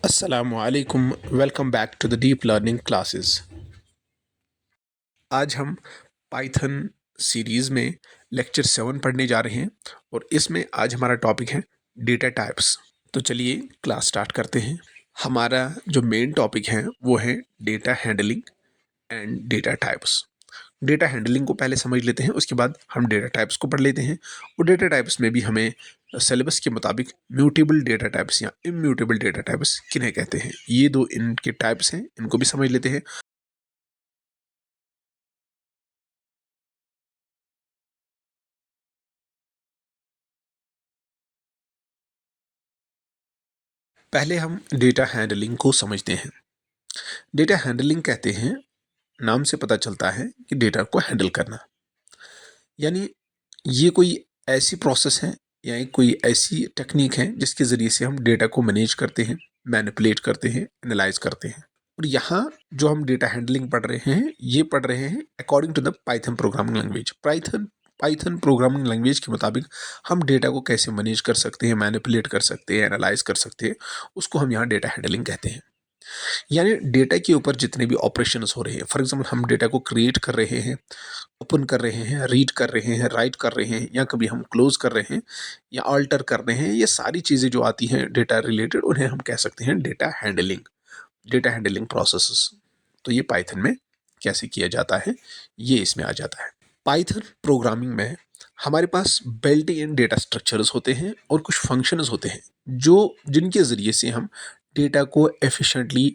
Assalamualaikum. Welcome back to the Deep Learning Classes. आज हम Python series में lecture 7 पढ़ने जा रहे हैं और इसमें आज हमारा टॉपिक है डेटा टाइप्स। तो चलिए क्लास स्टार्ट करते हैं। हमारा जो मेन टॉपिक है वो है data handling and data types. Data handling को पहले समझ लेते हैं, उसके बाद हम डेटा टाइप्स को पढ़ लेते हैं। और डेटा टाइप्स में भी हमें सिलेबस के मुताबिक म्यूटेबल डेटा टाइप्स या इम्यूटेबल डेटा टाइप्स किन्हें कहते हैं, ये दो इनके टाइप्स हैं, इनको भी समझ लेते हैं। पहले हम डेटा हैंडलिंग को समझते हैं। डेटा हैंडलिंग कहते हैं, नाम से पता चलता है कि डेटा को हैंडल करना, यानी ये कोई ऐसी प्रोसेस है या एक कोई ऐसी टेक्निक है जिसके ज़रिए से हम डेटा को मैनेज करते हैं, मैनिपुलेट करते हैं, एनालाइज करते हैं। और यहाँ जो हम डेटा हैंडलिंग पढ़ रहे हैं, ये पढ़ रहे हैं according to the Python programming language. Python programming language के मुताबिक हम डेटा को कैसे मैनेज कर सकते हैं, मैनिपुलेट कर सकते हैं, एनालाइज कर सकते हैं, उसको हम यहाँ डेटा हैंडलिंग कहते हैं। यानी डेटा के ऊपर जितने भी ऑपरेशंस हो रहे हैं, फॉर एग्जांपल हम डेटा को क्रिएट कर रहे हैं, ओपन कर रहे हैं, रीड कर रहे हैं, राइट कर रहे हैं, या कभी हम क्लोज कर रहे हैं या अल्टर कर रहे हैं, ये सारी चीज़ें जो आती हैं डेटा रिलेटेड, उन्हें हम कह सकते हैं डेटा हैंडलिंग प्रोसेसेस। तो ये पाइथन में कैसे किया जाता है, ये इसमें आ जाता है। पाइथन प्रोग्रामिंग में हमारे पास बिल्ट इन डेटा स्ट्रक्चर्स होते हैं और कुछ फंक्शंस होते हैं जो जिनके ज़रिए से हम डेटा को एफिशिएंटली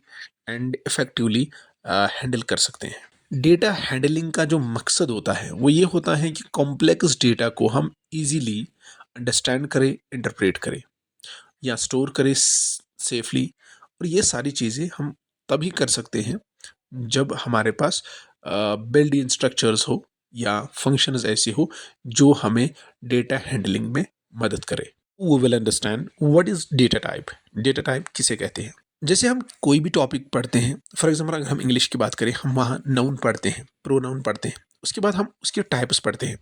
एंड इफ़ेक्टिवली हैंडल कर सकते हैं। डेटा हैंडलिंग का जो मकसद होता है वो ये होता है कि कॉम्प्लेक्स डेटा को हम इजीली अंडरस्टैंड करें, इंटरप्रेट करें या स्टोर करें सेफली। और ये सारी चीज़ें हम तभी कर सकते हैं जब हमारे पास बिल्ट इन स्ट्रक्चर्स हो या फंक्शंस ऐसे हो जो हमें डेटा हैंडलिंग में मदद करे। We will understand what is data type. Data type किसे कहते हैं? जैसे हम कोई भी टॉपिक पढ़ते हैं, फॉर एग्जाम्पल अगर हम इंग्लिश की बात करें, हम वहाँ नाउन पढ़ते हैं, प्रोनाउन पढ़ते हैं, उसके बाद हम उसके टाइप्स पढ़ते हैं,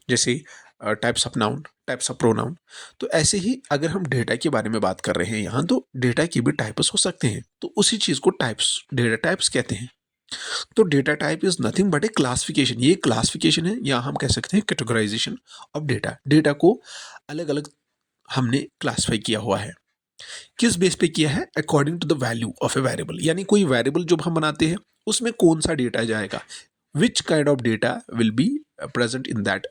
जैसे types of noun, types of pronoun. तो ऐसे ही अगर हम डेटा के बारे में बात कर रहे हैं यहाँ, तो डेटा के भी टाइप्स हो सकते हैं, तो उसी चीज़ को टाइप्स, डेटा टाइप्स कहते हैं। तो data type is nothing but A classification. ये क्लासिफिकेशन है या हम कह सकते हैं कैटेगराइजेशन ऑफ डेटा। डेटा को अलग अलग हमने क्लासिफाई किया हुआ है। किस बेस पे किया है? According to the value of a variable, यानी कोई वेरिएबल जब हम बनाते हैं उसमें कौन सा डेटा जाएगा, विच kind of data will be present in that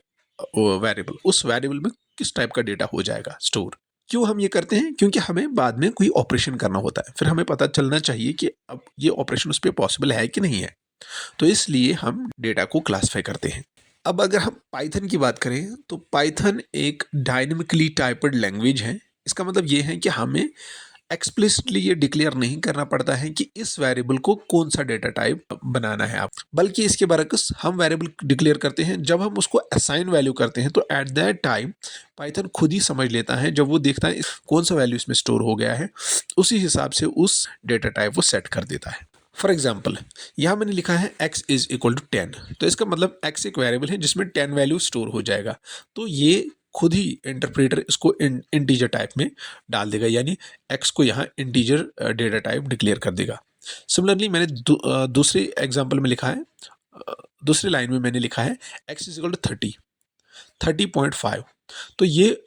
variable, उस वेरिएबल में किस टाइप का डेटा हो जाएगा स्टोर। क्यों हम ये करते हैं? क्योंकि हमें बाद में कोई ऑपरेशन करना होता है, फिर हमें पता चलना चाहिए कि अब ये ऑपरेशन उस पर पॉसिबल है कि नहीं है, तो इसलिए हम डेटा को क्लासिफाई करते हैं। अब अगर हम पाइथन की बात करें, तो पाइथन एक डायनेमिकली टाइप्ड लैंग्वेज है। इसका मतलब ये है कि हमें एक्सप्लिसिटली ये डिक्लेयर नहीं करना पड़ता है कि इस वेरिएबल को कौन सा डेटा टाइप बनाना है आप, बल्कि इसके बरक्स हम वेरिएबल डिक्लेयर करते हैं। जब हम उसको असाइन वैल्यू करते हैं तो एट दैट टाइम पाइथन खुद ही समझ लेता है, जब वो देखता है कौन सा वैल्यू इसमें स्टोर हो गया है, उसी हिसाब से उस डेटा टाइप वो सेट कर देता है। फॉर एग्जाम्पल यहाँ मैंने लिखा है x इज इक्वल टू 10, तो इसका मतलब x एक वेरिएबल है जिसमें 10 वैल्यू स्टोर हो जाएगा। तो ये खुद ही इंटरप्रेटर इसको इंटीजर टाइप में डाल देगा, यानी x को यहाँ इंटीजर डेटा टाइप डिक्लेयर कर देगा। सिमिलरली मैंने दूसरे एग्जाम्पल में लिखा है, दूसरी लाइन में मैंने लिखा है x इज इक्वल टू 30.5, तो ये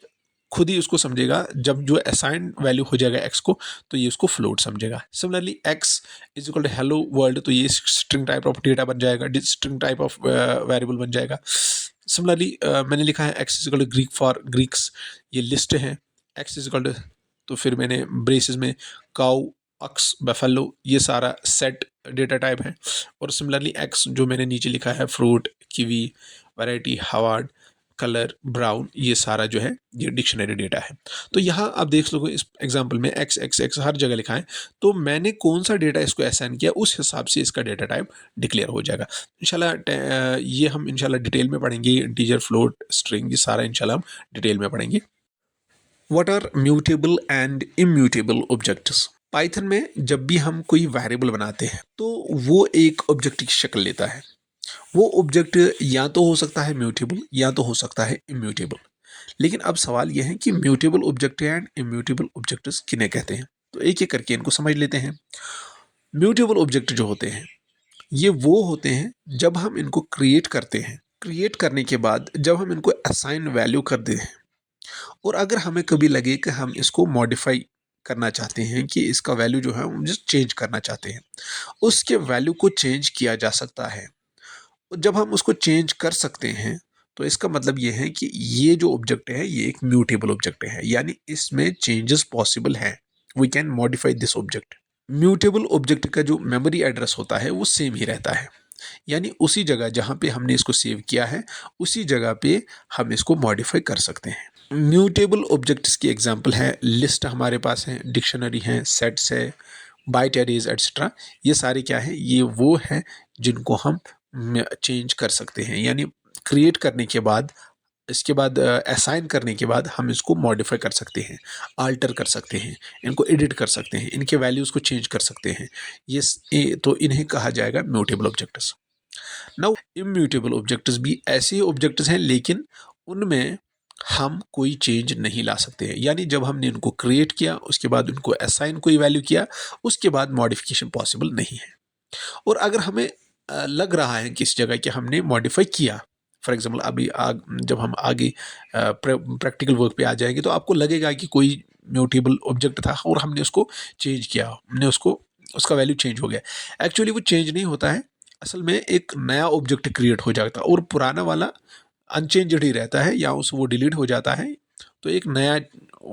खुद ही उसको समझेगा, जब जो असाइन वैल्यू हो जाएगा x को, तो ये उसको फ्लोट समझेगा। Similarly x is equal to hello world, तो ये स्ट्रिंग टाइप ऑफ डेटा बन जाएगा, स्ट्रिंग टाइप ऑफ वेरिएबल बन जाएगा। सिमिलरली मैंने लिखा है x is equal to Greek for Greeks, ये लिस्ट है। x इज इक्वल टू, तो फिर मैंने ब्रेसेस में काउ, अक्स, बफेलो, ये सारा सेट डेटा टाइप है। और सिमिलरली x जो मैंने नीचे लिखा है fruit, kiwi, variety, hard, colour, brown, ये सारा जो है ये डिक्शनरी डेटा है। तो यहाँ आप देख लो इस एग्जांपल में x x x हर जगह लिखा है, तो मैंने कौन सा डेटा इसको असाइन किया, उस हिसाब से इसका डेटा टाइप डिक्लेयर हो जाएगा। इंशाल्लाह ये हम इंशाल्लाह डिटेल में पढ़ेंगे, इंटीजर, फ्लोट, स्ट्रिंग, ये सारा इंशाल्लाह हम डिटेल में पढ़ेंगे। What are mutable and immutable objects? Python में जब भी हम कोई वेरिएबल बनाते हैं तो वो एक ऑब्जेक्ट की शक्ल लेता है। वो ऑब्जेक्ट या तो हो सकता है म्यूटेबल या तो हो सकता है इम्यूटेबल। लेकिन अब सवाल यह है कि mutable object and immutable objects किन्हें कहते हैं। तो एक एक करके इनको समझ लेते हैं। म्यूटेबल ऑब्जेक्ट जो होते हैं ये वो होते हैं जब हम इनको क्रिएट करते हैं, क्रिएट करने के बाद जब हम इनको असाइन वैल्यू कर दें और अगर हमें कभी लगे कि हम इसको मॉडिफाई करना चाहते हैं कि इसका वैल्यू जो है हम जस्ट चेंज करना चाहते हैं, उसके वैल्यू को चेंज किया जा सकता है। और जब हम उसको चेंज कर सकते हैं तो इसका मतलब ये है कि ये जो ऑब्जेक्ट है ये एक म्यूटेबल ऑब्जेक्ट है, यानी इसमें चेंजेस पॉसिबल है। We can modify this object. Mutable object का जो मेमोरी एड्रेस होता है वो सेम ही रहता है, यानी उसी जगह जहाँ पे हमने इसको सेव किया है उसी जगह पे हम इसको मॉडिफाई कर सकते हैं। म्यूटेबल ऑब्जेक्ट्स की एग्जांपल है, लिस्ट हमारे पास है, डिक्शनरी है, सेट्स है, बाइट एरेज एट्सेट्रा। ये सारे क्या है, ये वो हैं जिनको हम चेंज कर सकते हैं, यानी क्रिएट करने के बाद इसके बाद असाइन करने के बाद हम इसको मॉडिफाई कर सकते हैं, आल्टर कर सकते हैं, इनको एडिट कर सकते हैं, इनके वैल्यूज़ को चेंज कर सकते हैं। तो इन्हें कहा जाएगा mutable objects. Now immutable objects भी ऐसे ऑब्जेक्ट्स हैं लेकिन उनमें हम कोई चेंज नहीं ला सकते हैं, यानी जब हमने इनको क्रिएट किया उसके बाद उनको असाइन कोई वैल्यू किया उसके बाद मॉडिफिकेशन पॉसिबल नहीं है। और अगर हमें लग रहा है किसी जगह कि हमने मॉडिफाई किया, फॉर एग्जांपल अभी जब हम आगे प्रैक्टिकल वर्क पे आ जाएंगे तो आपको लगेगा कि कोई म्यूटेबल ऑब्जेक्ट था और हमने उसको चेंज किया, हमने उसको उसका वैल्यू चेंज हो गया। एक्चुअली वो चेंज नहीं होता है, असल में एक नया ऑब्जेक्ट क्रिएट हो जाता है और पुराना वाला अनचेंज्ड ही रहता है या उस वो डिलीट हो जाता है। तो एक नया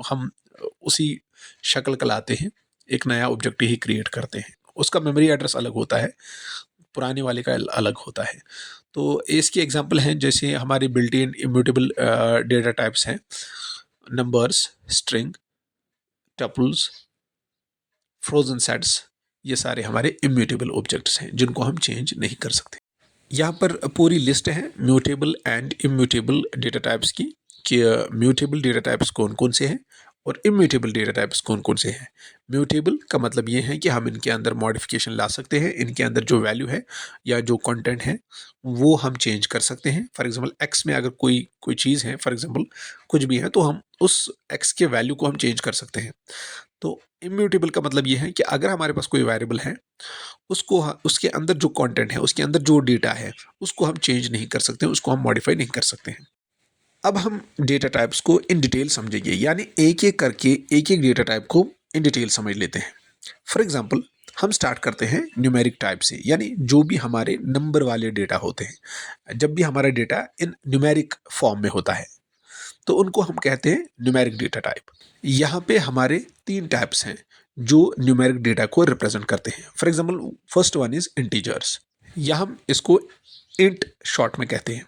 हम उसी शक्ल का लाते हैं, एक नया ऑब्जेक्ट ही क्रिएट करते हैं, उसका मेमोरी एड्रेस अलग होता है, पुराने वाले का अलग होता है। तो इसकी एग्जांपल हैं जैसे हमारे built in immutable data types हैं, numbers, string, tuples, frozen sets. ये सारे हमारे इम्यूटेबल ऑब्जेक्ट्स हैं जिनको हम चेंज नहीं कर सकते। यहाँ पर पूरी लिस्ट है mutable and immutable data types की, कि म्यूटेबल डेटा टाइप्स कौन कौन से हैं और इम्यूटेबल डेटा टाइप्स कौन कौन से हैं। म्यूटेबल का मतलब ये है कि हम इनके अंदर मॉडिफिकेशन ला सकते हैं, इनके अंदर जो वैल्यू है या जो कंटेंट है वो हम चेंज कर सकते हैं। फॉर एग्जांपल एक्स में अगर कोई कोई चीज़ है, फॉर एग्जांपल कुछ भी है, तो हम उस एक्स के वैल्यू को हम चेंज कर सकते हैं। तो इम्यूटेबल का मतलब ये है कि अगर हमारे पास कोई वेरिएबल है उसको उसके अंदर जो कंटेंट है, उसके अंदर जो डेटा है उसको हम चेंज नहीं कर सकते, उसको हम मॉडिफाई नहीं कर सकते हैं। अब हम डेटा टाइप्स को इन डिटेल समझेंगे, यानी एक एक करके एक एक डेटा टाइप को इन डिटेल समझ लेते हैं। फॉर एग्जांपल हम स्टार्ट करते हैं न्यूमेरिक टाइप से, यानी जो भी हमारे नंबर वाले डेटा होते हैं, जब भी हमारा डेटा इन न्यूमेरिक फॉर्म में होता है तो उनको हम कहते हैं न्यूमेरिक डेटा टाइप। यहाँ पे हमारे तीन टाइप्स हैं जो न्यूमेरिक डेटा को रिप्रेजेंट करते हैं। For example first one is integers, या हम इसको इंट शॉर्ट में कहते हैं।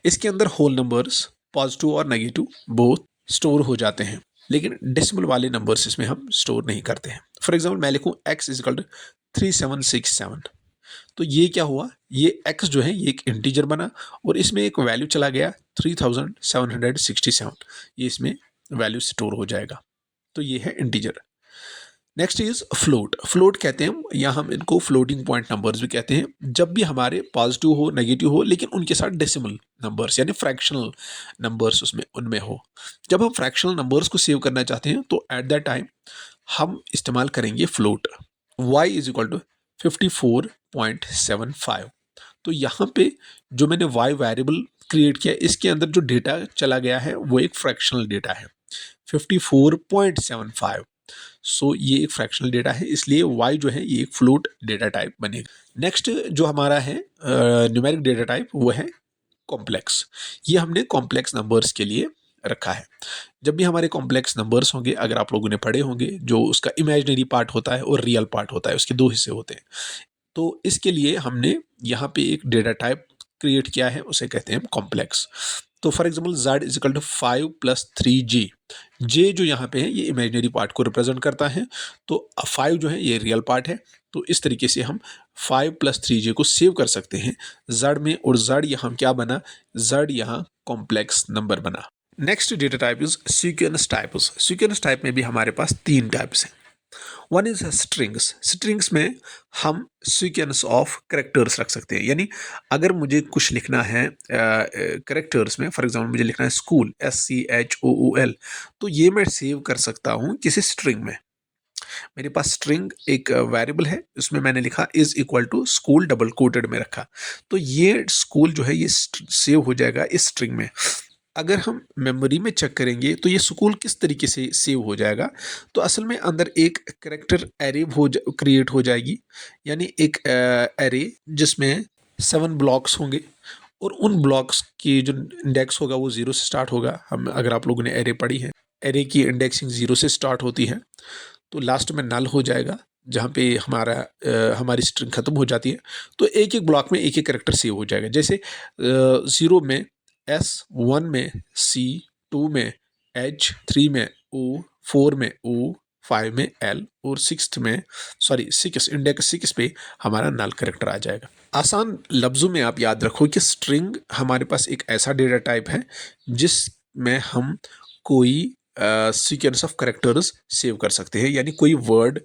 इसके अंदर होल नंबर्स पॉजिटिव और नेगेटिव बोथ स्टोर हो जाते हैं, लेकिन डेसिमल वाले नंबर्स इसमें हम स्टोर नहीं करते हैं। फॉर एग्जांपल मैं लिखूँ x इजिकल टू 3767, तो ये क्या हुआ, ये x जो है ये एक इंटीजर बना और इसमें एक वैल्यू चला गया 3767, ये इसमें वैल्यू स्टोर हो जाएगा। तो ये है integer. Next is float, float कहते हैं या हम इनको फ्लोटिंग पॉइंट नंबर्स भी कहते हैं, जब भी हमारे पॉजिटिव हो नेगेटिव हो लेकिन उनके साथ डेसिमल नंबर्स यानी फ्रैक्शनल नंबर्स उसमें उनमें हो। जब हम फ्रैक्शनल नंबर्स को सेव करना चाहते हैं तो एट दैट टाइम हम इस्तेमाल करेंगे float. y is equal to 54.75। तो यहाँ पे जो मैंने y वेरिएबल क्रिएट किया इसके अंदर जो डेटा चला गया है वो एक फ्रैक्शनल डेटा है 54.75। सो ये एक फ्रैक्शनल डेटा है, इसलिए y जो है ये एक फ्लोट डेटा टाइप बनेगा। नेक्स्ट जो हमारा है न्यूमेरिक डेटा टाइप वो है कॉम्प्लेक्स। ये हमने कॉम्प्लेक्स नंबर्स के लिए रखा है। जब भी हमारे कॉम्प्लेक्स नंबर्स होंगे, अगर आप लोगों ने पढ़े होंगे, जो उसका इमेजिनरी पार्ट होता है और रियल पार्ट होता है, उसके दो हिस्से होते हैं। तो इसके लिए हमने यहाँ पे एक डेटा टाइप क्रिएट किया है, उसे कहते हैं कॉम्प्लेक्स। तो for example z is equal to 5 + 3j। J जो यहाँ पे है ये इमेजिनरी पार्ट को रिप्रेजेंट करता है, तो 5 जो है ये रियल पार्ट है। तो इस तरीके से हम 5 + 3j को सेव कर सकते हैं z में, और z यहाँ क्या बना, z यहाँ कॉम्प्लेक्स नंबर बना। Next data type is sequence types. Sequence type में भी हमारे पास तीन टाइप्स हैं। One is strings. स्ट्रिंग्स में हम सीक्वेंस ऑफ करेक्टर्स रख सकते हैं, यानी अगर मुझे कुछ लिखना है करेक्टर्स में, फॉर एग्जांपल मुझे लिखना है स्कूल SCHOOL, तो ये मैं सेव कर सकता हूँ किसी स्ट्रिंग में। मेरे पास स्ट्रिंग एक वेरिएबल है, उसमें मैंने लिखा is equal to school double coated में रखा, तो ये स्कूल जो है ये सेव हो जाएगा इस स्ट्रिंग में। अगर हम मेमोरी में चेक करेंगे तो ये स्कूल किस तरीके से सेव हो जाएगा, तो असल में अंदर एक करेक्टर एरे क्रिएट हो जाएगी, यानी एक एरे जिसमें 7 ब्लॉक्स होंगे और उन ब्लॉक्स की जो इंडेक्स होगा वो 0 से स्टार्ट होगा। हम अगर आप लोगों ने एरे पढ़ी है, एरे की इंडेक्सिंग 0 से स्टार्ट होती है, तो लास्ट में नल हो जाएगा जहाँ पे हमारी स्ट्रिंग खत्म हो जाती है। तो एक एक ब्लॉक में एक एक करेक्टर सेव हो जाएगा, जैसे 0 में एस, 1 में सी, 2 में एच, 3 में ओ, 4 में ओ, 5 में एल और 6 इंडेक्स 6 पे हमारा नल करेक्टर आ जाएगा। आसान लफ्ज़ों में आप याद रखो कि स्ट्रिंग हमारे पास एक ऐसा डेटा टाइप है जिसमें हम कोई सीक्वेंस ऑफ करेक्टर्स सेव कर सकते हैं, यानी कोई वर्ड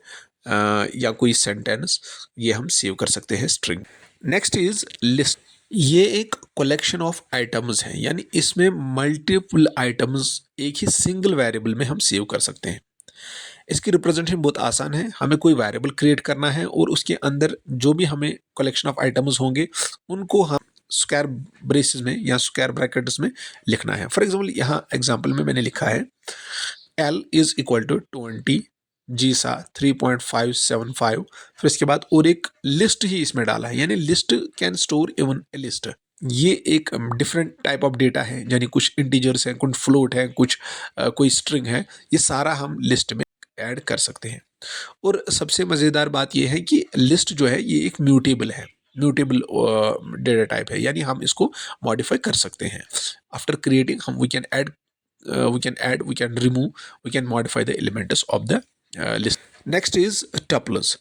या कोई सेंटेंस ये हम सेव कर सकते हैं स्ट्रिंग। Next is list. ये एक कलेक्शन ऑफ आइटम्स हैं, यानी इसमें मल्टीपल आइटम्स एक ही सिंगल वेरिएबल में हम सेव कर सकते हैं। इसकी रिप्रेजेंटेशन बहुत आसान है, हमें कोई वेरिएबल क्रिएट करना है और उसके अंदर जो भी हमें कलेक्शन ऑफ आइटम्स होंगे उनको हम स्क्वायर ब्रेसेस में या स्क्वायर ब्रैकेट्स में लिखना है। फॉर एग्जांपल यहाँ एग्जांपल में मैंने लिखा है L इज इक्वल टू 20, जी सा 3.575, फिर इसके बाद और एक लिस्ट ही इसमें डाला है, यानी list can store even a list. ये एक डिफरेंट टाइप ऑफ डेटा है, यानी कुछ इंटीजर्स हैं, कुछ फ्लोट है, कुछ कोई स्ट्रिंग है, ये सारा हम लिस्ट में ऐड कर सकते हैं। और सबसे मज़ेदार बात यह है कि लिस्ट जो है ये एक म्यूटेबल है, म्यूटेबल डेटा टाइप है, यानी हम इसको मॉडिफाई कर सकते हैं। आफ्टर क्रिएटिंग हम we can add, we can remove, we can modify the elements of the list. Next is tuples।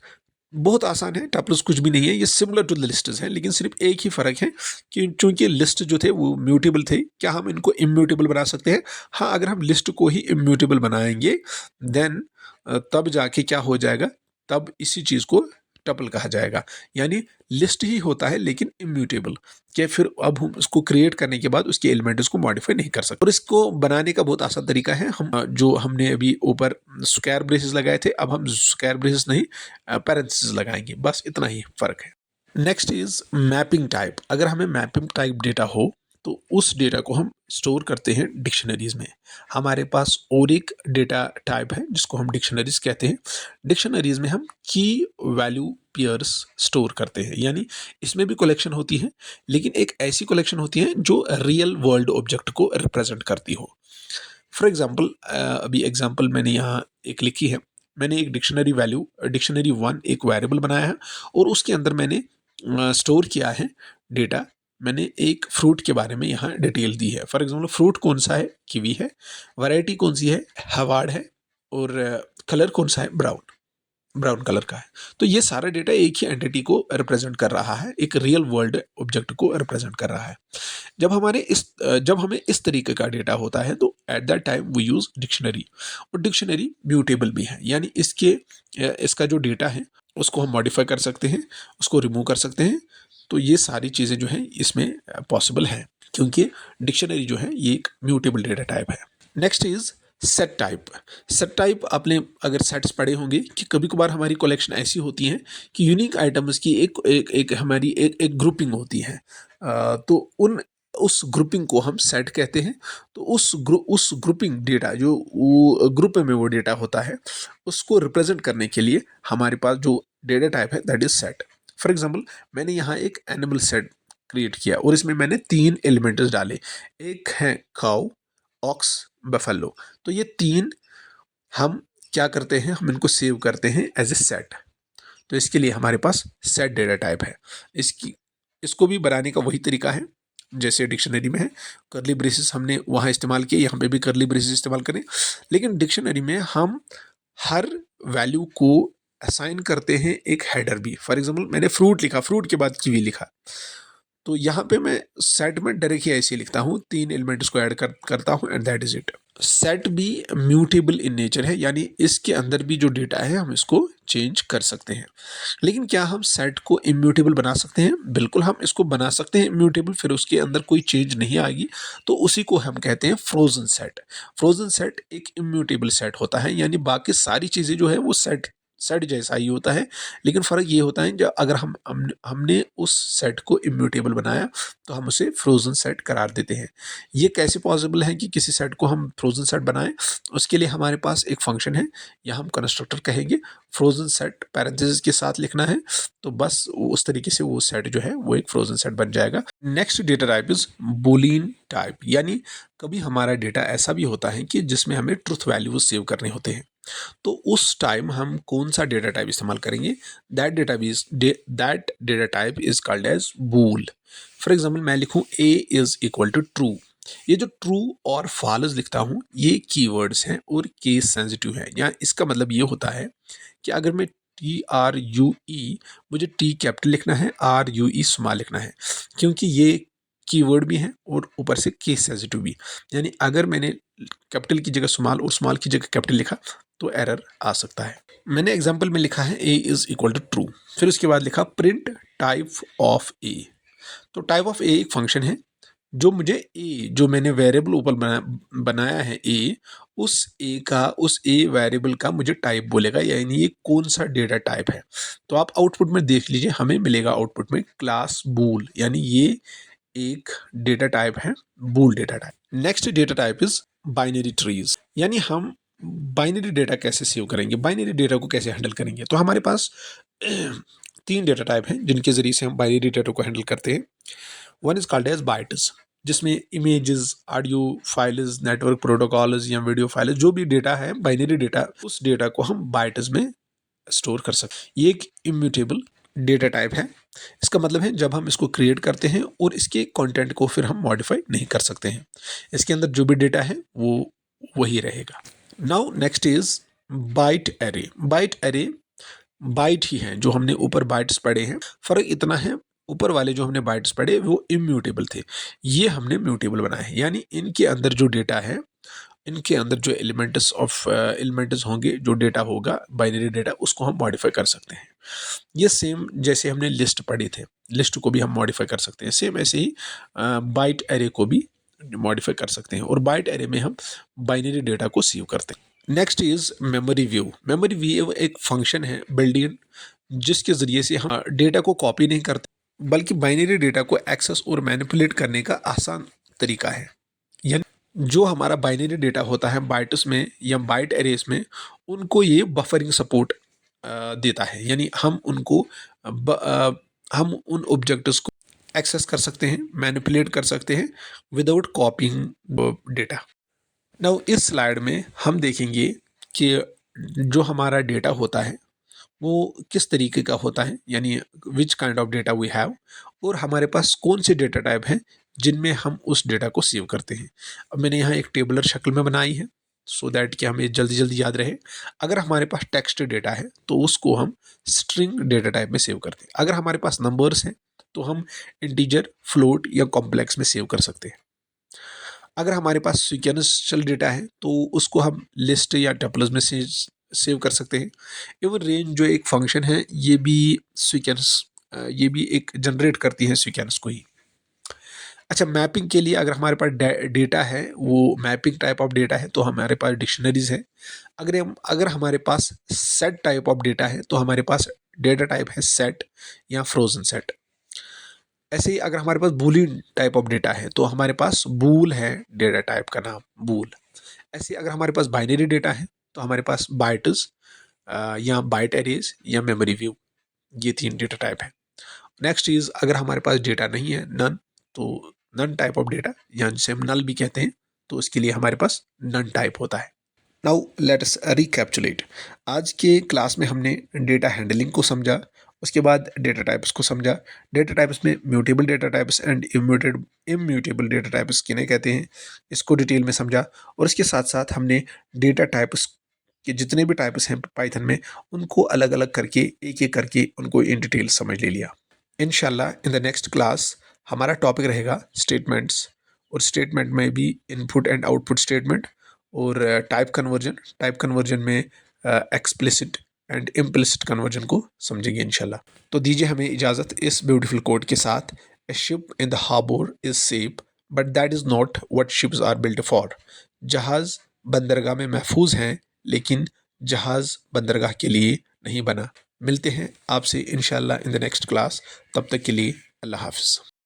बहुत आसान है, टपल्स कुछ भी नहीं है, ये सिमिलर टू द लिस्ट्स है, लेकिन सिर्फ एक ही फर्क है कि चूंकि लिस्ट जो थे वो म्यूटेबल थे, क्या हम इनको इम्यूटेबल बना सकते हैं? हाँ, अगर हम लिस्ट को ही इम्यूटेबल बनाएंगे देन तब जाके क्या हो जाएगा, तब इसी चीज़ को टपल कहा जाएगा, यानी लिस्ट ही होता है लेकिन इम्यूटेबल, कि फिर अब हम उसको क्रिएट करने के बाद उसके एलिमेंट्स को मॉडिफाई नहीं कर सकते। और इसको बनाने का बहुत आसान तरीका है, हम जो हमने अभी ऊपर स्क्वायर ब्रेसेस लगाए थे, अब हम स्क्वायर ब्रेसेस नहीं पैरेंथेसिस लगाएंगे, बस इतना ही फर्क है। Next is mapping type. अगर हमें मैपिंग टाइप डेटा हो तो उस डेटा को हम स्टोर करते हैं डिक्शनरीज में। हमारे पास और एक डेटा टाइप है जिसको हम डिक्शनरीज कहते हैं। डिक्शनरीज में हम की वैल्यू पेयर्स स्टोर करते हैं, यानी इसमें भी कलेक्शन होती है, लेकिन एक ऐसी कलेक्शन होती है जो रियल वर्ल्ड ऑब्जेक्ट को रिप्रेजेंट करती हो। फॉर एग्जाम्पल, अभी एग्जाम्पल मैंने यहाँ एक लिखी है, मैंने एक डिक्शनरी 1 एक वेरिएबल बनाया है और उसके अंदर मैंने स्टोर किया है डेटा। मैंने एक फ्रूट के बारे में यहाँ डिटेल दी है। फॉर एग्जाम्पल फ्रूट कौन सा है, कीवी है, वैरायटी कौन सी है, हार्वर्ड है, और कलर कौन सा है, ब्राउन कलर का है। तो ये सारा डेटा एक ही एंटिटी को रिप्रेजेंट कर रहा है, एक रियल वर्ल्ड ऑब्जेक्ट को रिप्रेजेंट कर रहा है। जब हमें इस तरीके का डेटा होता है तो at that time we use dictionary. और डिक्शनरी म्यूटेबल भी है, यानी इसका जो डेटा है उसको हम मॉडिफाई कर सकते हैं, उसको रिमूव कर सकते हैं। तो ये सारी चीज़ें जो हैं इसमें पॉसिबल है, क्योंकि डिक्शनरी जो है ये एक म्यूटेबल डेटा टाइप है। Next is set type. Set type आपने अगर सेट्स पढ़े होंगे कि कभी कभार हमारी कलेक्शन ऐसी होती है कि यूनिक आइटम्स की एक हमारी एक ग्रुपिंग होती है, तो उस ग्रुपिंग को हम सेट कहते हैं। तो उस ग्रुपिंग डेटा जो वो ग्रुप में वो डेटा होता है उसको रिप्रेजेंट करने के लिए हमारे पास जो डेटा टाइप है that is set. For example, मैंने यहाँ एक एनिमल सेट क्रिएट किया और इसमें मैंने 3 एलिमेंट्स डाले, एक है काउ, ऑक्स, बफेलो। तो ये 3 हम क्या करते हैं, हम इनको सेव करते हैं एज ए सेट। तो इसके लिए हमारे पास सेट डेटा टाइप है। इसको भी बनाने का वही तरीका है जैसे डिक्शनरी में है, करली ब्रेसेस हमने वहाँ इस्तेमाल किए, यहाँ पे भी करली ब्रेसेस इस्तेमाल करें, लेकिन डिक्शनरी में हम हर वैल्यू को असाइन करते हैं एक हेडर भी। फॉर एग्जाम्पल, मैंने फ्रूट लिखा, फ्रूट के बाद कीवी लिखा, तो यहाँ पे मैं सेट में डायरेक्ट ही ऐसे लिखता हूँ, 3 एलिमेंट्स को ऐड करता हूँ and that is it. Set भी म्यूटेबल इन नेचर है, यानी इसके अंदर भी जो डेटा है हम इसको चेंज कर सकते हैं। लेकिन क्या हम सेट को इम्यूटेबल बना सकते हैं? बिल्कुल हम इसको बना सकते हैं इम्यूटेबल, फिर उसके अंदर कोई चेंज नहीं आएगी, तो उसी को हम कहते हैं फ्रोजन सेट। फ्रोजन सेट एक इम्यूटेबल सेट होता है, यानी बाकी सारी चीज़ें जो है वो सेट सेट जैसा ही होता है, लेकिन फ़र्क ये होता है जब अगर हमने उस सेट को इम्यूटेबल बनाया तो हम उसे फ्रोज़न सेट करार देते हैं। ये कैसे पॉसिबल है कि किसी सेट को हम फ्रोज़न सेट बनाएं? उसके लिए हमारे पास एक फंक्शन है या हम कंस्ट्रक्टर कहेंगे, फ्रोज़न सेट पैरेंथेसिस के साथ लिखना है, तो बस उस तरीके से वो सेट जो है वो एक फ्रोज़न सेट बन जाएगा। Next data type is Boolean type, यानी कभी हमारा डेटा ऐसा भी होता है कि जिसमें हमें ट्रुथ वैल्यूज सेव करने होते हैं, तो उस टाइम हम कौन सा डेटा टाइप इस्तेमाल करेंगे? That data type is called as bool. For example मैं लिखूं a is equal to true. ये जो ट्रू और फॉल्स लिखता हूं ये कीवर्ड्स हैं और केस सेंसिटिव है। या इसका मतलब ये होता है कि अगर मैं TRUE, मुझे टी कैपिटल लिखना है, RUE स्मॉल लिखना है, क्योंकि ये कीवर्ड भी है और ऊपर से केस सेंसिटिव भी। यानी अगर मैंने कैपिटल की जगह स्मॉल और स्मॉल की जगह कैपिटल लिखा तो एरर आ सकता है। मैंने एग्जांपल में लिखा है ए इज इक्वल टू ट्रू, फिर उसके बाद लिखा प्रिंट टाइप ऑफ ए। तो टाइप ऑफ ए एक फंक्शन है जो मुझे ए, जो मैंने वेरिएबल ऊपर बनाया है ए, उस ए वेरिएबल का मुझे टाइप बोलेगा, यानी ये कौन सा डेटा टाइप है। तो आप आउटपुट में देख लीजिए, हमें मिलेगा आउटपुट में क्लास बूल, यानी ये एक डेटा टाइप है, bool data type. Next data type is binary trees, यानी हम बाइनरी डेटा कैसे सेव करेंगे, बाइनरी डेटा को कैसे हैंडल करेंगे। तो हमारे पास तीन डेटा टाइप हैं जिनके जरिए से हम बाइनरी डेटा को हैंडल करते हैं। One is called as bytes, जिसमें images, audio files, network protocols या वीडियो फाइल्स, जो भी डेटा है बाइनरी डेटा, उस डेटा को हम बाइट्स में स्टोर कर सकते। ये एक इम्यूटेबल डेटा टाइप है। इसका मतलब है जब हम इसको क्रिएट करते हैं और इसके कंटेंट को फिर हम मॉडिफाई नहीं कर सकते हैं, इसके अंदर जो भी डेटा है वो वही रहेगा। Now next is byte array. Byte array byte ही है, जो हमने ऊपर बाइट्स पढ़े हैं, फर्क इतना है ऊपर वाले जो हमने बाइट्स पढ़े वो इम्यूटेबल थे, ये हमने म्यूटेबल बनाए हैं, यानी इनके अंदर जो डेटा है, इनके अंदर जो एलिमेंट्स होंगे, जो डेटा होगा बाइनरी डेटा, उसको हम मॉडिफाई कर सकते हैं। ये सेम जैसे हमने लिस्ट पढ़े थे, लिस्ट को भी हम मॉडिफाई कर सकते हैं, सेम ऐसे ही बाइट एरे को भी मॉडिफाई कर सकते हैं, और बाइट एरे में हम बाइनरी डेटा को सेव करते हैं। Next is memory view. Memory view एक फंक्शन है बिल्ट इन, जिसके जरिए से हम डेटा को कॉपी नहीं करते बल्कि बाइनरी डेटा को एक्सेस और मैनिपुलेट करने का आसान तरीका है। यानी जो हमारा बाइनरी डेटा होता है बाइट्स में या बाइट एरेस में, उनको ये बफरिंग सपोर्ट देता है, यानी हम उन ऑब्जेक्ट्स को एक्सेस कर सकते हैं, मैनिपुलेट कर सकते हैं विदाउट कॉपिंग डेटा। नाउ इस स्लाइड में हम देखेंगे कि जो हमारा डेटा होता है वो किस तरीके का होता है, यानी which kind of data we have, और हमारे पास कौन से डेटा टाइप हैं जिनमें हम उस डेटा को सेव करते हैं। अब मैंने यहाँ एक टेबलर शक्ल में बनाई है सो दैट कि हमें जल्दी जल्दी याद रहे। अगर हमारे पास टेक्स्ट डेटा है तो उसको हम स्ट्रिंग डेटा टाइप में सेव करते हैं। अगर हमारे पास नंबर्स हैं तो हम इंटीजर, फ्लोट या कॉम्प्लेक्स में सेव कर सकते हैं। अगर हमारे पास सीक्वेंशियल डेटा है तो उसको हम लिस्ट या टपल्स में सेव कर सकते हैं। इवन रेंज जो एक फंक्शन है ये भी सीक्वेंस, ये भी एक जनरेट करती है सीक्वेंस को ही। अच्छा, मैपिंग के लिए अगर हमारे पास डेटा है, वो मैपिंग टाइप ऑफ डेटा है, तो हमारे पास डिक्शनरीज है। अगर हमारे पास सेट टाइप ऑफ डेटा है तो हमारे पास डेटा टाइप है सेट या फ्रोजन सेट। ऐसे ही अगर हमारे पास बूलियन टाइप ऑफ डेटा है तो हमारे पास बूल है डेटा टाइप का नाम बूल। ऐसे ही अगर हमारे पास बाइनरी डेटा है तो हमारे पास बाइट्स या बाइट एरेज या मेमोरी व्यू, ये तीन डेटा टाइप है। नेक्स्ट इज अगर हमारे पास डेटा नहीं है, नन, तो नन टाइप ऑफ डेटा या जिसे हम नल भी कहते हैं, तो उसके लिए हमारे पास नन टाइप होता है। Now let's recapitulate. आज के क्लास में हमने डेटा हैंडलिंग को समझा, उसके बाद डेटा टाइप्स को समझा। डेटा टाइप्स में mutable data types and immutable data types किन्हें कहते हैं, इसको डिटेल में समझा। और इसके साथ साथ हमने डेटा टाइप्स के जितने भी टाइप्स हैं पाइथन में, उनको अलग अलग करके एक एक करके उनको इन डिटेल समझ ले लिया। इंशाल्लाह इन द नेक्स्ट क्लास हमारा टॉपिक रहेगा स्टेटमेंट्स, और स्टेटमेंट में भी इनपुट एंड आउटपुट स्टेटमेंट, और टाइप कन्वर्जन में एक्सप्लिसिट एंड इम्प्लिसिट कन्वर्जन को समझेंगे इंशाल्लाह। तो दीजिए हमें इजाज़त इस ब्यूटीफुल कोड के साथ। A ship in the harbour is safe but that is not what ships are built for. जहाज़ बंदरगाह में महफूज हैं लेकिन जहाज़ बंदरगाह के लिए नहीं बना। मिलते हैं आपसे इंशाल्लाह इन द नेक्स्ट क्लास। तब तक के लिए अल्लाह हाफ़िज़।